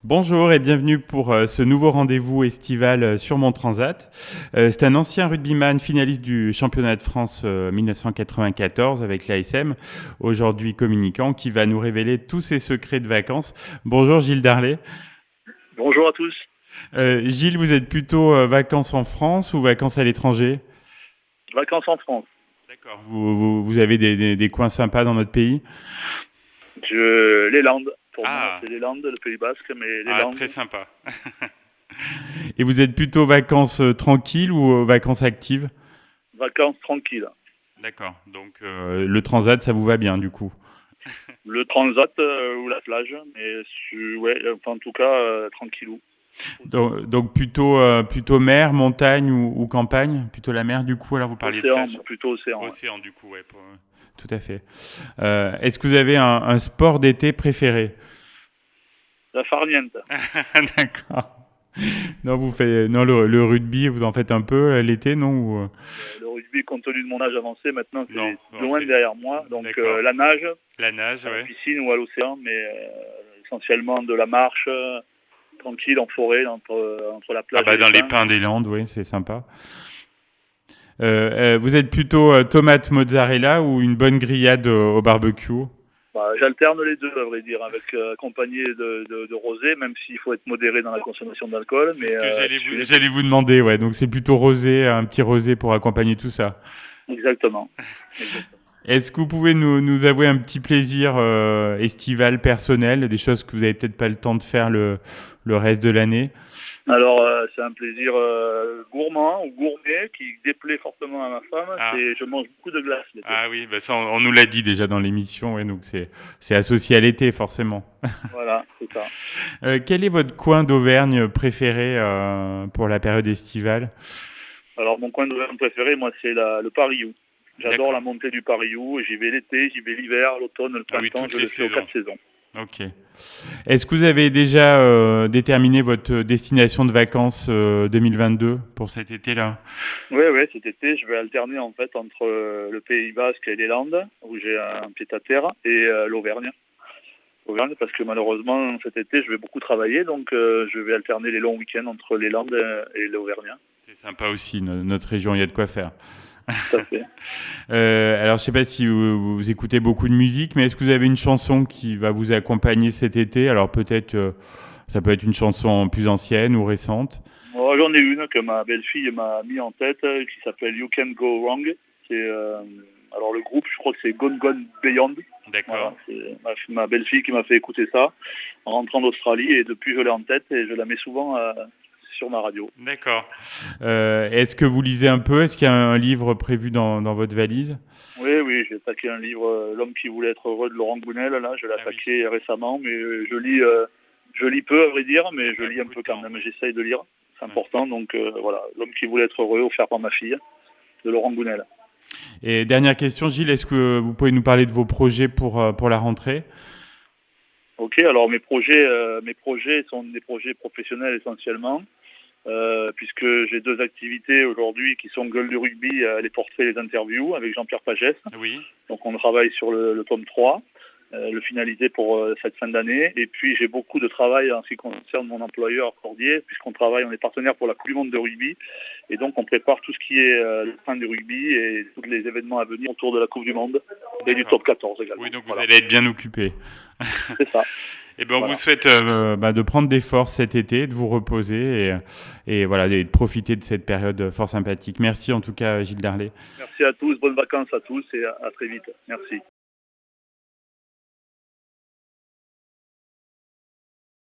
Bonjour et bienvenue pour ce nouveau rendez-vous estival sur Mon Transat. C'est un ancien rugbyman finaliste du championnat de France 1994 avec l'ASM, aujourd'hui communicant, qui va nous révéler tous ses secrets de vacances. Bonjour Gilles Darlet. Bonjour à tous. Gilles, vous êtes plutôt vacances en France ou vacances à l'étranger? Vacances en France. D'accord. Vous avez des coins sympas dans notre pays? Les Landes. Pour moi, Ah, c'est les Landes, le Pays Basque, mais les ah, Landes, très sympa. Et vous êtes plutôt vacances tranquilles ou vacances actives? vacances tranquilles. D'accord. Donc le transat, ça vous va bien du coup. Le transat ou la plage, mais ouais, enfin, en tout cas, tranquillou. Donc plutôt mer, montagne ou campagne? Plutôt la mer du coup, alors vous parliez de Océan, plage. plutôt océan. Ouais. Océan du coup, ouais. Tout à fait. Est-ce que vous avez un sport d'été préféré? La farniente. D'accord. Non, non, le rugby, vous en faites un peu l'été, non? Le rugby, compte tenu de mon âge avancé, maintenant, Non, c'est loin derrière moi. Donc, d'accord. la nage, La nage, à la ouais. piscine ou à l'océan, mais essentiellement de la marche, tranquille, en forêt, entre la Ah plage bah et les dans les pins. pins des Landes, oui, c'est sympa. Vous êtes plutôt tomate mozzarella ou une bonne grillade au barbecue? Bah, j'alterne les deux, à vrai dire, avec accompagné de rosé, même s'il faut être modéré dans la consommation d'alcool. C'est Mais ce que je suis les deux. j'allais vous demander, ouais. Donc c'est plutôt rosé, un petit rosé pour accompagner tout ça. Exactement. Exactement. Est-ce que vous pouvez nous avouer un petit plaisir estival personnel, des choses que vous n'avez peut-être pas le temps de faire le reste de l'année? Alors, c'est un plaisir gourmand ou gourmet qui déplaît fortement à ma femme. Ah, C'est je mange beaucoup de glace l'été. ah oui, bah ça on nous l'a dit déjà dans l'émission, ouais, donc c'est associé à l'été forcément. Voilà, c'est ça. Quel est votre coin d'Auvergne préféré pour la période estivale? Alors, mon coin d'Auvergne préféré, moi, c'est le Pariou. J'adore la D'accord. montée du Pariou. J'y vais l'été, j'y vais l'hiver, l'automne, le Ah oui, printemps. toutes Je les le fais aux saisons. 4 saisons. Ok. Est-ce que vous avez déjà déterminé votre destination de vacances 2022 pour cet été-là? Oui, oui, cet été, je vais alterner en fait entre le Pays Basque et les Landes, où j'ai un pied-à-terre, et l'Auvergne. Auvergne, parce que malheureusement, cet été, je vais beaucoup travailler, donc je vais alterner les longs week-ends entre les Landes et l'Auvergne. C'est sympa aussi, notre région, il y a de quoi faire. Tout à fait. Alors, je sais pas si vous écoutez beaucoup de musique, mais est-ce que vous avez une chanson qui va vous accompagner cet été? Alors peut-être, ça peut être une chanson plus ancienne ou récente. Moi, j'en ai une que ma belle-fille m'a mis en tête, qui s'appelle You Can Go Wrong. C'est, alors le groupe, je crois que c'est Gone Gone Beyond. Voilà, D'accord. c'est ma belle-fille qui m'a fait écouter ça en rentrant d'Australie, et depuis, je l'ai en tête et je la mets souvent sur ma radio. D'accord. Est-ce que vous lisez un peu? Est-ce qu'il y a un livre prévu dans votre valise? Oui, oui, j'ai attaqué un livre, L'homme qui voulait être heureux de Laurent Gounel. Là, je l'ai Ah oui. attaqué récemment, mais je lis peu à vrai dire, mais je Ouais, lis un beaucoup de peu quand temps. même. J'essaye de lire, c'est Ouais. important. Donc voilà, L'homme qui voulait être heureux, offert par ma fille, de Laurent Gounel. Et dernière question, Gilles, est-ce que vous pouvez nous parler de vos projets pour la rentrée? Ok, alors mes projets sont des projets professionnels essentiellement, puisque j'ai deux activités aujourd'hui qui sont Gueule du rugby, les portraits, les interviews avec Jean-Pierre Pagès. Oui. Donc on travaille sur le tome 3. Le finaliser pour cette fin d'année. Et puis j'ai beaucoup de travail en ce qui concerne mon employeur Cordier, puisqu'on travaille, on est partenaire pour la Coupe du Monde de rugby, et donc on prépare tout ce qui est le train du rugby et tous les événements à venir autour de la Coupe du Monde et du D'accord. top 14 également. Oui, donc vous Voilà, allez être bien occupé. c'est ça. Eh ben, on vous Voilà. souhaite de prendre des forces cet été, de vous reposer et voilà, et de profiter de cette période fort sympathique. Merci en tout cas, Gilles Darlet. Merci à tous, bonnes vacances à tous et à très vite. Merci.